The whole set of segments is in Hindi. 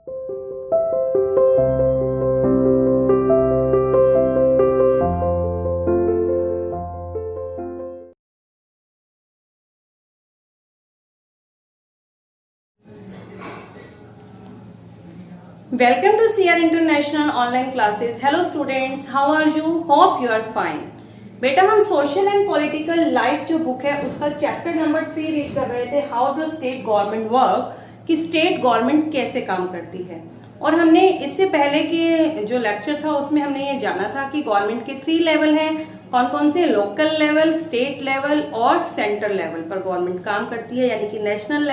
Welcome to CR International Online Classes. Hello students, how are you? Hope you are fine. बेटा हम सोशल एंड पॉलिटिकल लाइफ जो बुक है उसका चैप्टर नंबर 3 रीड कर रहे थे, how the state government work, कि स्टेट गवर्नमेंट कैसे काम करती है। और हमने इससे पहले के जो लेक्चर था उसमें हमने ये जाना था कि गवर्नमेंट के 3 लेवल हैं, कौन कौन से, लोकल लेवल, स्टेट लेवल और सेंट्रल लेवल पर गवर्नमेंट काम करती है। यानी कि नेशनल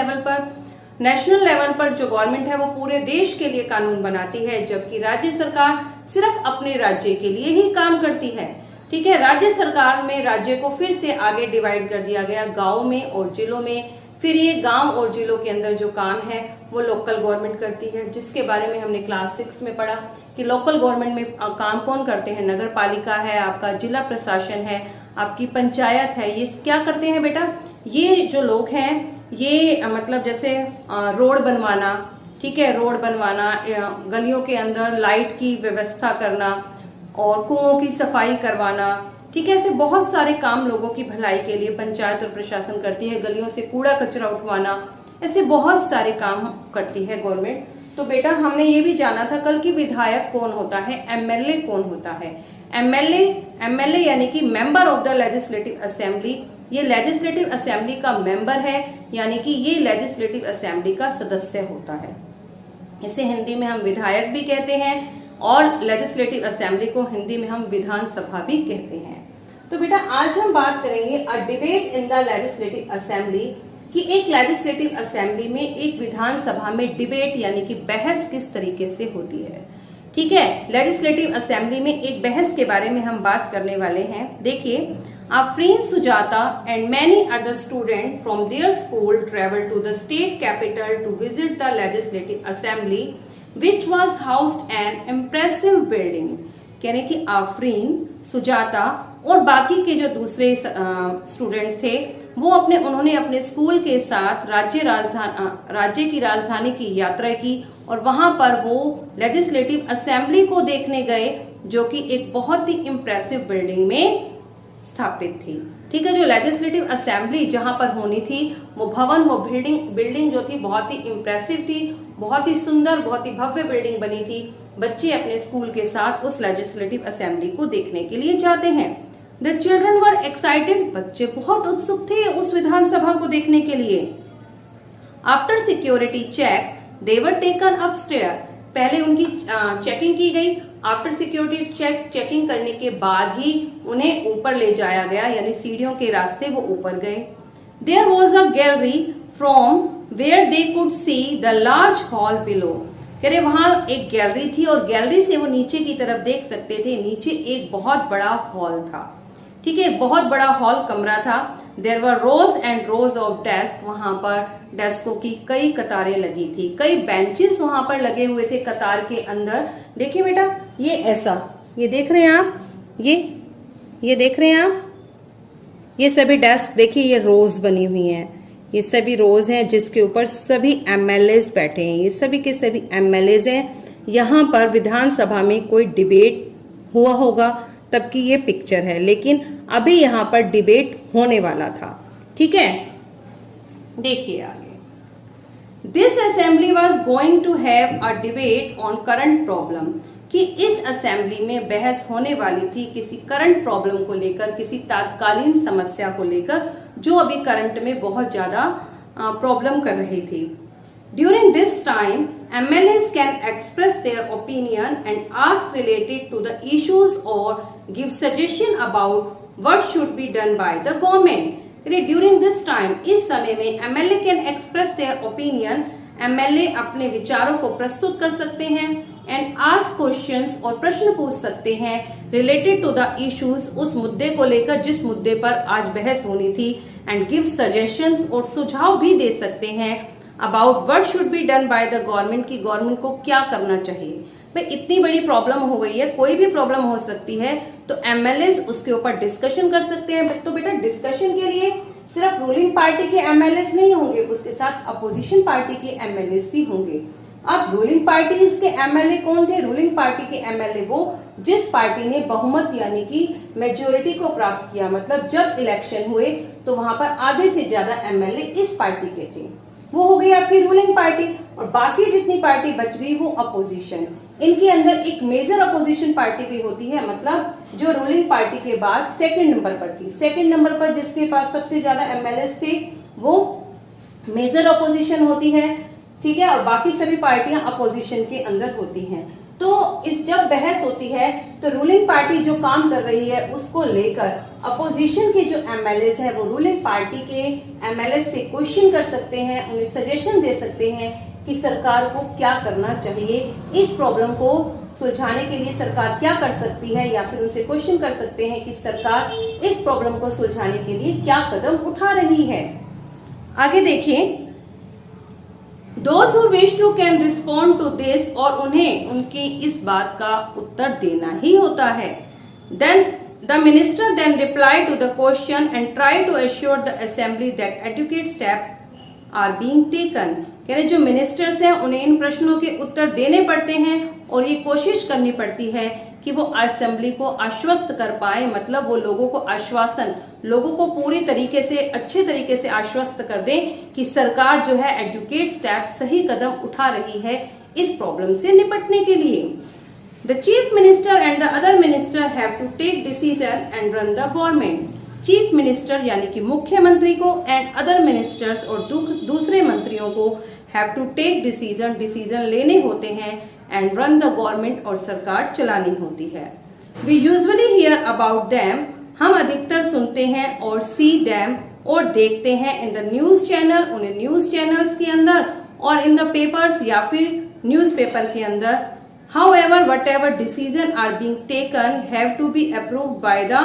लेवल पर जो गवर्नमेंट है वो पूरे देश के लिए कानून बनाती है, जबकि राज्य सरकार सिर्फ अपने राज्य के लिए ही काम करती है। ठीक है, राज्य सरकार में राज्य को फिर से आगे डिवाइड कर दिया गया गांव में और जिलों में। फिर ये गांव और जिलों के अंदर जो काम है वो लोकल गवर्नमेंट करती है, जिसके बारे में हमने क्लास 6 में पढ़ा कि लोकल गवर्नमेंट में काम कौन करते हैं। नगर पालिका है, आपका जिला प्रशासन है, आपकी पंचायत है, ये क्या करते हैं बेटा, ये जो लोग हैं ये मतलब जैसे रोड बनवाना, ठीक है, रोड बनवाना, गलियों के अंदर लाइट की व्यवस्था करना और कुओं की सफाई करवाना, ठीक है, ऐसे बहुत सारे काम लोगों की भलाई के लिए पंचायत और प्रशासन करती है। गलियों से कूड़ा कचरा उठवाना, ऐसे बहुत सारे काम करती है गवर्नमेंट। तो बेटा हमने ये भी जाना था कल की विधायक कौन होता है, एमएलए कौन होता है। एमएलए यानी कि member of the legislative assembly, ये लेजिस्लेटिव असेंबली का मेंबर है, यानी कि ये लेजिस्लेटिव असेंबली का सदस्य होता है। इसे हिंदी में हम विधायक भी कहते हैं और लेजिस्लेटिव असेंबली को हिंदी में हम विधानसभा भी कहते हैं। तो बेटा आज हम बात करेंगे a debate in the legislative assembly, कि एक लेजिस्लेटिव असेंबली में, एक विधानसभा में डिबेट यानी कि बहस किस तरीके से होती है। ठीक है, लेजिस्लेटिव असेंबली में एक बहस के बारे में हम बात करने वाले हैं। देखिए, Afreen Sujata and many other students from their school traveled to the state capital to visit the legislative assembly, which was housed an impressive building. यानी कि आफरीन, सुजाता और बाकी के जो दूसरे स्टूडेंट्स थे वो उन्होंने अपने स्कूल के साथ राज्य की राजधानी की यात्रा की और वहां पर वो लेजिस्लेटिव असेंबली को देखने गए, जो कि एक बहुत ही इम्प्रेसिव बिल्डिंग में स्थापित थी। ठीक है, जो लेजिस्लेटिव असेंबली जहां पर होनी थी वो भवन, वो बिल्डिंग जो थी बहुत ही इम्प्रेसिव थी, बहुत ही सुंदर, बहुत ही भव्य बिल्डिंग बनी थी। बच्चे अपने स्कूल के साथ उस लेजिस्लेटिव असेंबली को देखने के लिए जाते हैं। द चिल्ड्रन वर एक्साइटेड, बच्चे बहुत उत्सुक थे उस विधानसभा को देखने के लिए। After security check they were taken upstairs, पहले उनकी चेकिंग की गई। आफ्टर सिक्योरिटी चेकिंग करने के बाद ही उन्हें ऊपर ले जाया गया, यानी सीढ़ियों के रास्ते वो ऊपर गए। There was a gallery from where they could see the large hall below, कह रहे वहां एक गैलरी थी और गैलरी से वो नीचे की तरफ देख सकते थे। नीचे एक बहुत बड़ा हॉल था, ठीक है, बहुत बड़ा हॉल कमरा था। There were rows and rows of desk, वहां पर डेस्कों की कई कतारें लगी थी, कई बेंचेस वहां पर लगे हुए थे कतार के अंदर। देखिए बेटा, ये ऐसा, ये देख रहे हैं आप, ये देख रहे हैं आप, ये सभी डेस्क देखिए, ये रोज बनी हुई हैं, ये सभी रोज हैं जिसके ऊपर सभी एमएलए बैठे हैं। ये सभी के सभी एमएलए हैं। यहाँ पर विधानसभा में कोई डिबेट हुआ होगा तब की ये पिक्चर है, लेकिन अभी यहाँ पर डिबेट होने वाला था। ठीक है, देखिए आगे। This assembly was going to have a debate on current problem, कि इस असेंबली में बहस होने वाली थी किसी करंट प्रॉब्लम को लेकर, किसी तात्कालीन समस्या को लेकर जो अभी करंट में बहुत ज्यादा प्रॉब्लम कर रही थी। During this time MLAs can express their opinion and ask related to the issues or give suggestion about what should be done by the government. During this time, इस समय में MLA can express their opinion, MLA अपने विचारों को प्रस्तुत कर सकते हैं, and ask questions और प्रश्न पूछ सकते हैं related to the issues, उस मुद्दे को लेकर जिस मुद्दे पर आज बहस होनी थी, and give suggestions और सुझाव भी दे सकते हैं about what should be done by the government, की गवर्नमेंट को क्या करना चाहिए। भाई इतनी बड़ी प्रॉब्लम हो गई है, कोई भी प्रॉब्लम हो सकती है, तो एमएलए उसके ऊपर डिस्कशन कर सकते हैं। तो बेटा डिस्कशन के लिए सिर्फ रूलिंग पार्टी के एमएलए नहीं होंगे, उसके साथ अपोजिशन पार्टी के एमएलए भी होंगे। अब रूलिंग पार्टी के एमएलए कौन थे? रूलिंग पार्टी के एमएलए वो जिस पार्टी ने बहुमत यानी कि मेजोरिटी को प्राप्त किया, मतलब जब इलेक्शन हुए तो वहां पर आधे से ज्यादा एमएलए इस पार्टी के थे, वो हो गई आपकी रूलिंग पार्टी। और बाकी जितनी पार्टी बच गई वो अपोजिशन। इनके अंदर एक मेजर अपोजिशन पार्टी भी होती है, मतलब जो रूलिंग पार्टी के बाद सेकंड नंबर पर थी। सेकंड नंबर पर जिसके पास सबसे ज्यादा एमएलए थे वो मेजर अपोजिशन होती है, ठीक है। और बाकी सभी पार्टियां अपोजिशन के अंदर होती हैं। तो इस जब बहस होती है तो रूलिंग पार्टी जो काम कर रही है उसको लेकर अपोजिशन के जो एमएलए हैं वो रूलिंग पार्टी के एमएलए से क्वेश्चन कर सकते हैं, उन्हें सजेशन दे सकते हैं कि सरकार को क्या करना चाहिए, इस प्रॉब्लम को सुलझाने के लिए सरकार क्या कर सकती है, या फिर उनसे क्वेश्चन कर सकते हैं कि सरकार इस प्रॉब्लम को सुलझाने के लिए क्या कदम उठा रही है। आगे देखिए, Those who wish to can respond to this, और उन्हें उनकी इस बात का उत्तर देना ही होता है। Then the minister then reply to the question and try to assure the assembly that adequate steps are being taken। कह रहे जो मिनिस्टर्स हैं उन्हें इन प्रश्नों के उत्तर देने पड़ते हैं और ये कोशिश करनी पड़ती है कि वो असेंबली को आश्वस्त कर पाए, मतलब वो लोगों को आश्वासन, लोगों को पूरी तरीके से अच्छे तरीके से आश्वस्त कर दें कि सरकार जो है एडुकेट स्टेप सही कदम उठा रही है इस प्रॉब्लम से निपटने के लिए। The chief minister and the other minister have to take decision and run the government. Chief minister यानी कि मुख्यमंत्री को एंड अदर मिनिस्टर्स और दूसरे मंत्रियों को have to take decision, decision लेने होते हैं, एंड रन द गवर्नमेंट और सरकार चलानी होती है। We usually hear about them, हम अधिकतर सुनते हैं, और सी देम और देखते हैं इन द न्यूज चैनल, उन्हें न्यूज चैनल्स के अंदर, और इन द पेपर्स या फिर न्यूज़पेपर के अंदर। However, whatever decision are being taken have to be approved by the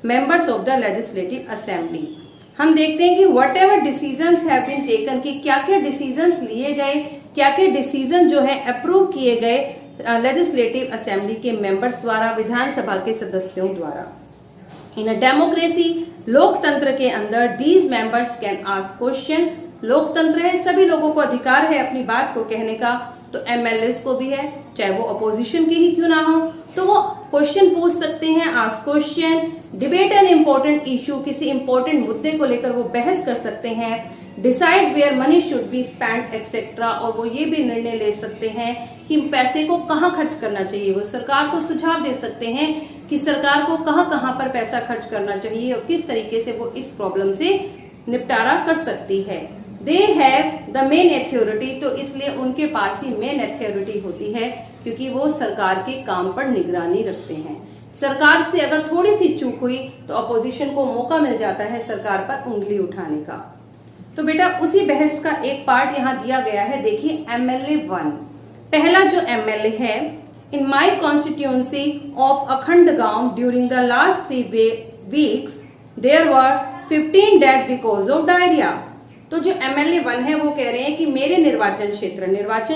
members of the legislative assembly। हम देखते हैं कि whatever decisions have been taken, कि क्या क्या decisions लिए गए, क्या क्या decision जो है अप्रूव किए गए लेजिस्लेटिव असेंबली के मेंबर्स द्वारा, विधानसभा के सदस्यों द्वारा। इन अ डेमोक्रेसी, लोकतंत्र के अंदर, these members can ask question, लोकतंत्र है, सभी लोगों को अधिकार है अपनी बात को कहने का, तो एमएलएस को भी है, चाहे वो अपोजिशन के ही क्यों ना हो, तो वो क्वेश्चन पूछ सकते हैं, ask question, debate an important issue, किसी इंपॉर्टेंट मुद्दे को लेकर वो बहस कर सकते हैं, decide where money should be spend etcetera, और वो ये भी निर्णय ले सकते हैं कि पैसे को कहाँ खर्च करना चाहिए। वो सरकार को सुझाव दे सकते हैं कि सरकार को कहाँ कहाँ पर पैसा खर्च करना चाहिए और किस तरीके से वो इस प्रॉब्लम से निपटारा कर सकती है। They have the main authority, तो इसलिए उनके पास ही मेन अथॉरिटी होती है, क्योंकि वो सरकार के काम पर निगरानी रखते हैं। सरकार से अगर थोड़ी सी चूक हुई तो अपोजिशन को मौका मिल जाता है सरकार पर उंगली उठाने का। तो बेटा उसी बहस का एक पार्ट यहाँ दिया गया है, देखिए एमएलए 1। पहला जो एमएलए है, इन माई constituency of Akhand Gaon during the last 3 weeks there were 15 dead because of diarrhoea. तो जो एमएलए 1 है वो कह रहे हैं कि मेरे निर्वाचन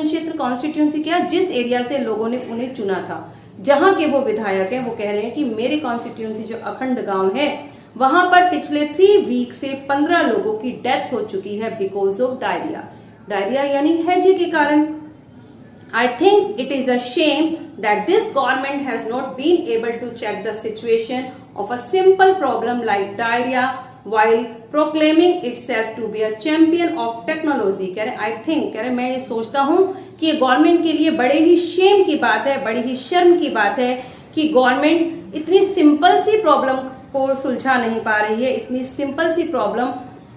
क्षेत्र कॉन्स्टिट्यूएंसी क्या, जिस एरिया से लोगों ने उन्हें चुना था, जहां के वो विधायक है, वो कह रहे हैं कि मेरे कॉन्स्टिट्यूएंसी जो अखंड गांव है वहां पर पिछले 3 वीक से 15 लोगों की डेथ हो चुकी है बिकॉज ऑफ डायरिया। डायरिया यानी हैजे के कारण। I think it is a shame that this government has not been able to check the situation of a simple problem like diarrhea while proclaiming itself to be a champion of technology। कह रहे कह रहे मैं ये सोचता हूँ कि ये गवर्नमेंट के लिए बड़े ही शेम की बात है, बड़ी ही शर्म की बात है कि गवर्नमेंट इतनी सिंपल सी प्रॉब्लम को सुलझा नहीं पा रही है, इतनी सिंपल सी प्रॉब्लम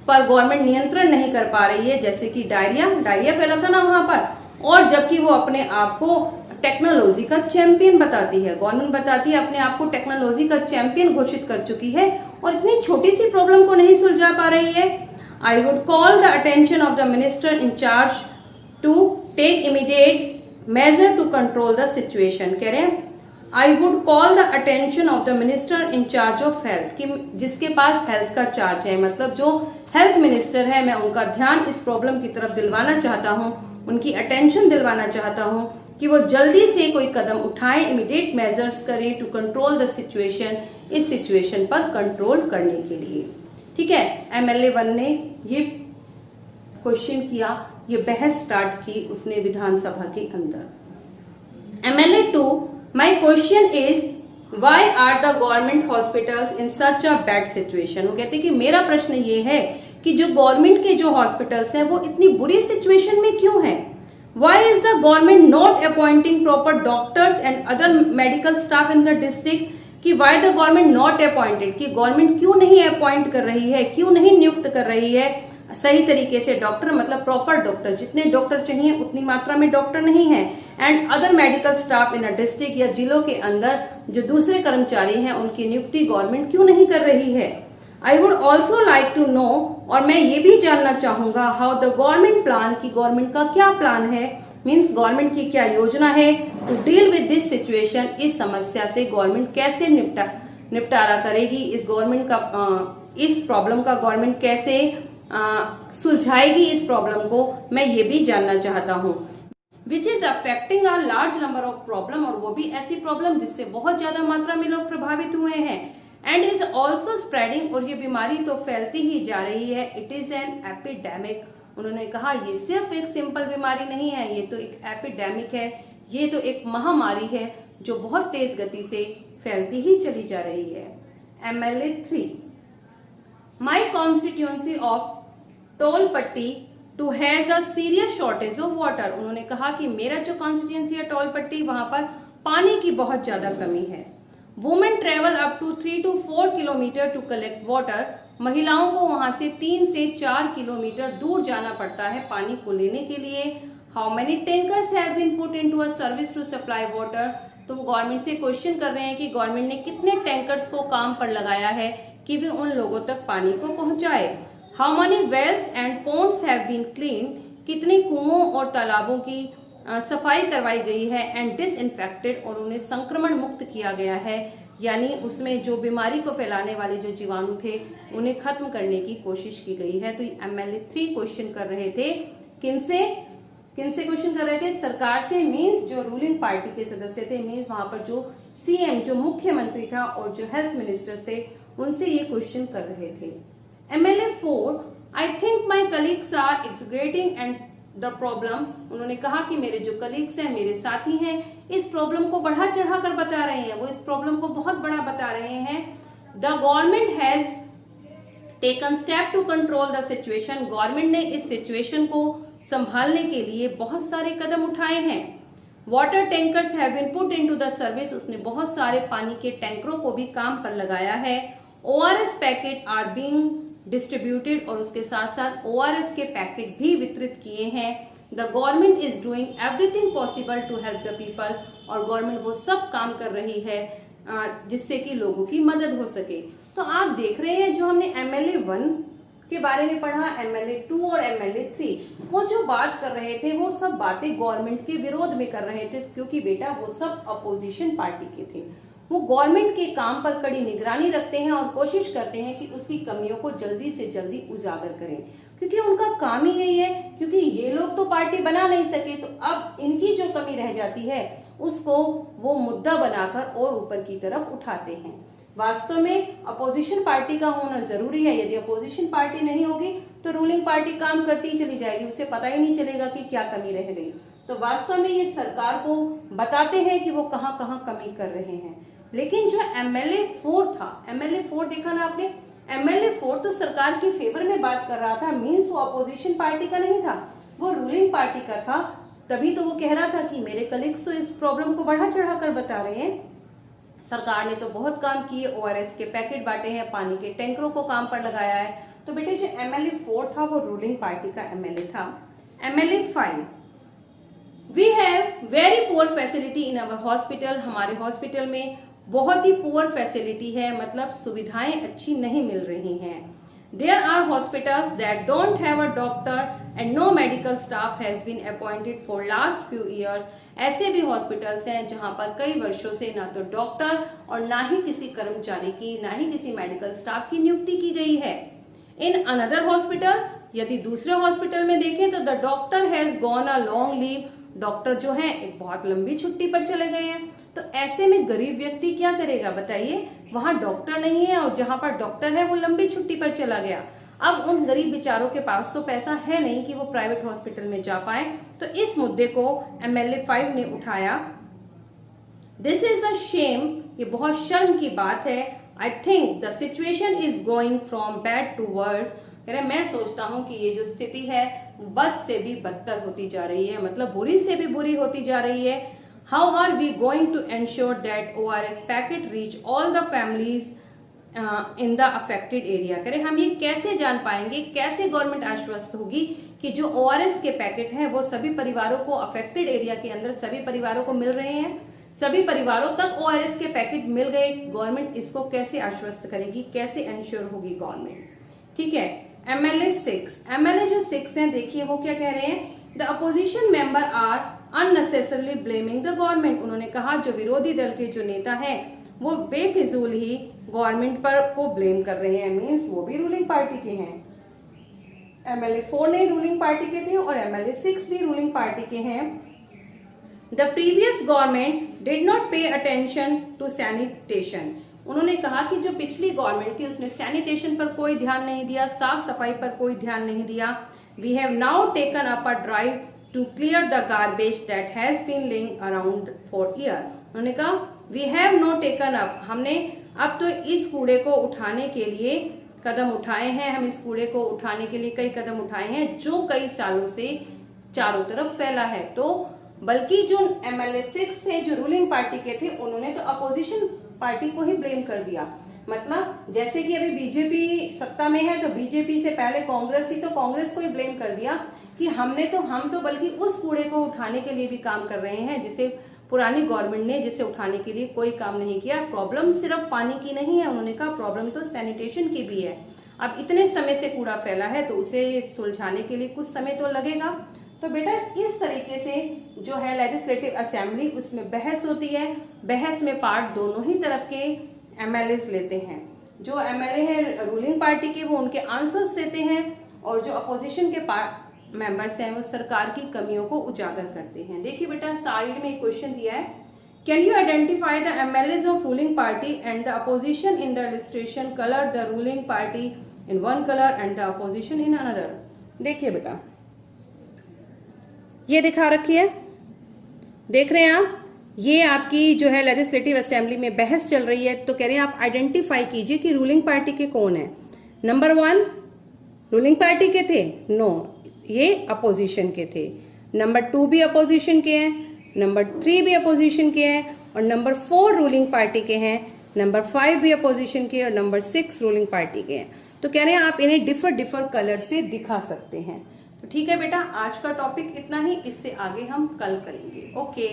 पर गवर्नमेंट नियंत्रण नहीं कर पा रही है, जैसे कि डायरिया फैला था ना वहां पर, और जबकि वो अपने आप को टेक्नोलॉजी का चैंपियन बताती है, गवर्नमेंट बताती है अपने आप को टेक्नोलॉजी का चैंपियन घोषित कर चुकी है और इतनी छोटी सी प्रॉब्लम को नहीं सुलझा पा रही है। I would call the attention of the minister in charge to take immediate measure to control the situation. कह रहे हैं I would call the attention of the minister in charge of health, कि जिसके पास हेल्थ का चार्ज है, मतलब जो हेल्थ मिनिस्टर है, मैं उनका ध्यान इस प्रॉब्लम की तरफ दिलवाना चाहता हूँ, उनकी अटेंशन दिलवाना चाहता हूं कि वो जल्दी से कोई कदम उठाएं, इमीडिएट मेजर्स करें टू कंट्रोल द सिचुएशन, इस सिचुएशन पर कंट्रोल करने के लिए। ठीक है, एमएलए 1 ने ये क्वेश्चन किया ये बहस स्टार्ट की उसने विधानसभा के अंदर। MLA 2, my question is why are the government hospitals in such a bad situation. वो कहते कि मेरा प्रश्न ये है कि जो गवर्नमेंट के जो हॉस्पिटल्स हैं वो इतनी बुरी सिचुएशन में क्यों हैं। Why is the government not appointing proper doctors and other medical staff in the district? कि why the government not appointed, कि गवर्नमेंट क्यों नहीं अपॉइंट कर रही है, क्यों नहीं नियुक्त कर रही है सही तरीके से डॉक्टर, मतलब प्रॉपर डॉक्टर, जितने डॉक्टर चाहिए उतनी मात्रा में डॉक्टर नहीं है। And other medical staff in a district या जिलों के अंदर जो दूसरे कर्मचारी हैं उनकी नियुक्ति गवर्नमेंट क्यों नहीं कर रही है। I would also like to know, और मैं ये भी जानना चाहूंगा, हाउ द गवर्नमेंट प्लान, की गवर्नमेंट का क्या प्लान है, मीन्स गवर्नमेंट की क्या योजना है to deal with this situation. इस समस्या से गवर्नमेंट कैसे निपटारा करेगी, इस प्रॉब्लम का गवर्नमेंट कैसे सुलझाएगी इस प्रॉब्लम को, मैं ये भी जानना चाहता हूँ। Which is affecting a large number of problem, और वो भी ऐसी प्रॉब्लम जिससे बहुत ज्यादा मात्रा में लोग प्रभावित हुए हैं। एंड इज ऑल्सो स्प्रेडिंग, और ये बीमारी तो फैलती ही जा रही है। इट इज एन एपिडेमिक, उन्होंने कहा ये सिर्फ एक सिंपल बीमारी नहीं है, ये तो एक एपिडेमिक है, ये तो एक महामारी है जो बहुत तेज गति से फैलती ही चली जा रही है। MLA 3, my constituency of Tolpatti too has a serious shortage of water. उन्होंने कहा कि मेरा जो कॉन्स्टिट्यूंसी है टोलपट्टी, वहां पर पानी की बहुत ज्यादा कमी है। Women travel up to 3 to 4 kilometre to collect water, महिलाओं को वहां से 3 से 4 किलोमीटर दूर जाना पड़ता है पानी को लेने के लिए। How many tankers have been put into a service to supply water, तो वो गवर्नमेंट से क्वेश्चन कर रहे हैं कि गवर्नमेंट ने कितने टैंकर्स को काम पर लगाया है कि वे उन लोगों तक पानी को पहुंचाए। How many wells and ponds have been clean, कितने कुओं और तालाबों की सफाई करवाई गई है। एंड डिसइंफेक्टेड, और उन्हें संक्रमण मुक्त किया गया है, यानी उसमें जो बीमारी को फैलाने वाले जो जीवाणु थे उन्हें खत्म करने की कोशिश की गई है। तो MLA 3 क्वेश्चन कर रहे थे, किनसे क्वेश्चन कर रहे थे, सरकार से, मीन्स जो रूलिंग पार्टी के सदस्य थे, मीन्स वहां पर जो CM जो मुख्यमंत्री था और जो हेल्थ मिनिस्टर थे उनसे ये क्वेश्चन कर रहे थे। MLA 4, I think my colleagues are exaggerating and the problem, उन्होंने कहा कि मेरे जो कलीग्स हैं, मेरे साथी हैं, इस प्रॉब्लम को बढ़ा चढ़ा कर बता रहे हैं, वो इस प्रॉब्लम को बहुत बड़ा बता रहे हैं। The government has taken step to control the situation, government ने इस सिचुएशन को संभालने के लिए बहुत सारे कदम उठाए हैं। Water tankers have been put into the service, उसने बहुत सारे पानी के टैंकरों को भी काम पर लगाया है। ORS packet are being distributed, और उसके साथ साथ ORS के पैकेट भी वितरित किए हैं। The government is doing everything possible to help the people, और गवर्नमेंट वो सब काम कर रही है जिससे कि लोगों की मदद हो सके। तो आप देख रहे हैं जो हमने MLA 1 के बारे में पढ़ा, MLA 2 और MLA 3, वो जो बात कर रहे थे वो सब बातें गवर्नमेंट के विरोध में कर रहे थे, क्योंकि बेटा वो सब अपोजिशन पार्टी के थे। वो गवर्नमेंट के काम पर कड़ी निगरानी रखते हैं और कोशिश करते हैं कि उसकी कमियों को जल्दी से जल्दी उजागर करें, क्योंकि उनका काम ही यही है। क्योंकि ये लोग तो पार्टी बना नहीं सके, तो अब इनकी जो कमी रह जाती है उसको वो मुद्दा बनाकर और ऊपर की तरफ उठाते हैं। वास्तव में अपोजिशन पार्टी का होना जरूरी है। यदि अपोजिशन पार्टी नहीं होगी तो रूलिंग पार्टी काम करती ही चली जाएगी, उसे पता ही नहीं चलेगा कि क्या कमी रह गई। तो वास्तव में ये सरकार को बताते हैं कि वो कहाँ कहाँ कमी कर रहे हैं। लेकिन जो MLA 4 था, MLA 4 देखा ना आपने, MLA 4 तो सरकार के फेवर में बात कर रहा था, मीन्स वो अपोजिशन पार्टी का नहीं था, वो रूलिंग पार्टी का था। तभी तो वो कह रहा था कि मेरे कलीग्स तो इस प्रॉब्लम को बढ़ा चढ़ा कर बता रहे हैं। सरकार ने तो बहुत काम किए, ORS के पैकेट बांटे हैं, पानी के टैंकरों को काम पर लगाया है। तो बेटे जो MLA 4 था वो रूलिंग पार्टी का MLA था। MLA 5, we have very poor facility in our hospital, हमारे हॉस्पिटल में बहुत ही पुअर फैसिलिटी है, मतलब सुविधाएं अच्छी नहीं मिल रही हैं। There are hospitals that don't have a doctor and no medical staff has been appointed for last few years, ऐसे भी हॉस्पिटल्स हैं जहां पर कई वर्षों से ना तो डॉक्टर और ना ही किसी कर्मचारी की, ना ही किसी मेडिकल स्टाफ की नियुक्ति की गई है। इन अनदर हॉस्पिटल, यदि दूसरे हॉस्पिटल में देखें तो the doctor has gone a long leave, doctor जो है एक बहुत लंबी छुट्टी पर चले गए हैं। तो ऐसे में गरीब व्यक्ति क्या करेगा बताइए, वहां डॉक्टर नहीं है और जहां पर डॉक्टर है वो लंबी छुट्टी पर चला गया। अब उन गरीब बेचारों के पास तो पैसा है नहीं कि वो प्राइवेट हॉस्पिटल में जा पाए, तो इस मुद्दे को MLA 5 ने उठाया। दिस इज अ शेम, ये बहुत शर्म की बात है। I think the situation is going from bad to worse. कह रहे मैं सोचता हूं कि ये जो स्थिति है बद से भी बदतर होती जा रही है, मतलब बुरी से भी बुरी होती जा रही है। How are we going to ensure that ORS packet reach all the families in the affected area. कह रहे हम ये कैसे जान पाएंगे, कैसे गवर्नमेंट आश्वस्त होगी कि जो ORS के पैकेट हैं वो सभी परिवारों को, अफेक्टेड एरिया के अंदर सभी परिवारों को मिल रहे हैं, सभी परिवारों तक ORS के पैकेट मिल गए। गवर्नमेंट इसको कैसे आश्वस्त करेगी, कैसे एंश्योर होगी गवर्नमेंट। ठीक है। MLA 6 हैं, देखिए वो क्या कह रहे हैं। The opposition member are unnecessarily blaming the government. उन्होंने कहा जो विरोधी दल के जो नेता हैं वो बेफिजूल ही गवर्नमेंट पर को ब्लेम कर रहे हैं, मीन्स वो भी रूलिंग पार्टी के हैं। MLA 4 ने रूलिंग पार्टी के थे और MLA 6 भी रूलिंग पार्टी के हैं। The previous government did not pay attention to sanitation. उन्होंने कहा कि जो पिछली गवर्नमेंट थी उसने सैनिटेशन पर कोई ध्यान नहीं दिया, साफ सफाई पर कोई ध्यान नहीं दिया। We have now taken up a drive to clear the garbage that has been laying around for year. उन्होंने कहा we have now taken up, हमने अब तो इस कूड़े को उठाने के लिए कदम उठाए हैं, हम इस कूड़े को उठाने के लिए कई कदम उठाए हैं जो कई सालों से चारों तरफ फैला है। तो बल्कि जो MLA 6 थे जो रूलिंग पार्टी के थे उन्होंने तो अपोजिशन पार्टी को ही ब्लेम कर दिया। मतलब जैसे कि अभी बीजेपी सत्ता में है तो बीजेपी से पहले कांग्रेस थी तो कांग्रेस को ही ब्लेम कर दिया कि हम तो बल्कि उस कूड़े को उठाने के लिए भी काम कर रहे हैं जिसे पुरानी गवर्नमेंट ने जिसे उठाने के लिए कोई काम नहीं किया। प्रॉब्लम सिर्फ पानी की नहीं है, उन्होंने कहा प्रॉब्लम तो सैनिटेशन की भी है। अब इतने समय से कूड़ा फैला है तो उसे सुलझाने के लिए कुछ समय तो लगेगा। तो बेटा इस तरीके से जो है लेजिस्लेटिव असेंबली उसमें बहस होती है। बहस में पार्ट दोनों ही तरफ के MLAs लेते हैं। जो MLA है रूलिंग पार्टी के वो उनके आंसर्स देते हैं और जो अपोजिशन के मेंबर्स हैं वो सरकार की कमियों को उजागर करते हैं। देखिए बेटा साइड में एक क्वेश्चन दिया है, can you identify the MLAs of ruling party and the opposition in the illustration, colour the ruling party in one colour and the opposition in another. देखिए बेटा ये दिखा रखी है, देख रहे हैं आप, ये आपकी जो है लेजिस्लेटिव असेंबली में बहस चल रही है। तो कह रहे हैं आप आइडेंटिफाई कीजिए कि रूलिंग पार्टी के कौन है। नंबर 1 रूलिंग पार्टी के थे, नो ये अपोजिशन के थे। नंबर 2 भी अपोजिशन के हैं, नंबर 3 भी अपोजिशन के हैं और नंबर 4 रूलिंग पार्टी के हैं, नंबर 5 भी अपोजिशन के और नंबर 6 रूलिंग पार्टी के हैं। तो कह रहे हैं आप इन्हें डिफर कलर से दिखा सकते हैं। तो ठीक है बेटा आज का टॉपिक इतना ही, इससे आगे हम कल करेंगे। ओके।